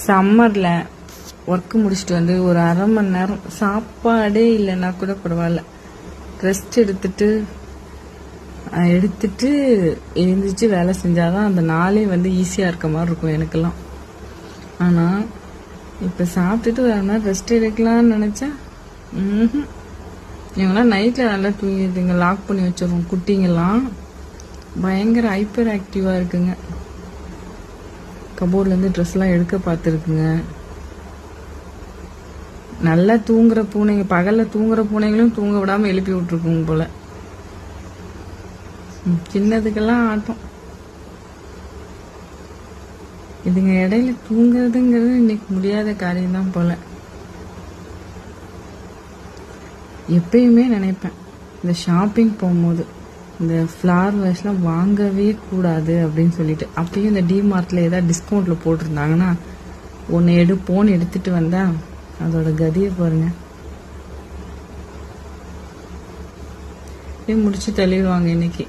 சம்மரில் ஒர்க்கு முடிச்சுட்டு வந்து ஒரு அரை மணி நேரம் சாப்பாடே இல்லைன்னா கூட பரவாயில்ல, ரெஸ்ட் எடுத்துட்டு எழுந்திரிச்சு வேலை செஞ்சாதான் அந்த நாளே வந்து ஈஸியாக இருக்க மாதிரி இருக்கும் எனக்கெல்லாம். ஆனால் இப்போ சாப்பிட்டுட்டு வேற நேரம் ரெஸ்ட் எடுக்கலாம்னு நினச்சா இவங்களாம் நைட்டில் நல்லா தூங்கிடுதுங்க. லாக் பண்ணி வச்சிடுவோம். குட்டிங்கெல்லாம் பயங்கர ஹைப்பர் ஆக்டிவாக இருக்குங்க. கபோர்ட்லேருந்து ட்ரெஸ்லாம் எடுக்க பார்த்துருக்குங்க. நல்லா தூங்குற பூனைங்க, பகலில் தூங்குற பூனைங்களும் தூங்க விடாமல் எழுப்பி விட்டுருக்குங்க போல. சின்னதுக்கெல்லாம் ஆட்டம். இதுங்க இடையில தூங்குறதுங்கிறது இன்னைக்கு முடியாத காரியம்தான் போல. எப்பயுமே நினைப்பேன் இந்த ஷாப்பிங் போகும்போது இந்த ஃப்ளவர் வேஸ்லாம் வாங்கவே கூடாது அப்படின்னு சொல்லிட்டு. அப்பயும் இந்த டிமார்ட்ல ஏதாவது டிஸ்கவுண்ட்ல போட்டிருந்தாங்கன்னா ஒன்று எடுப்போன்னு எடுத்துட்டு வந்தா அதோட கதியை பாருங்க. முடிச்சு தள்ளிடுவாங்க இன்னைக்கு.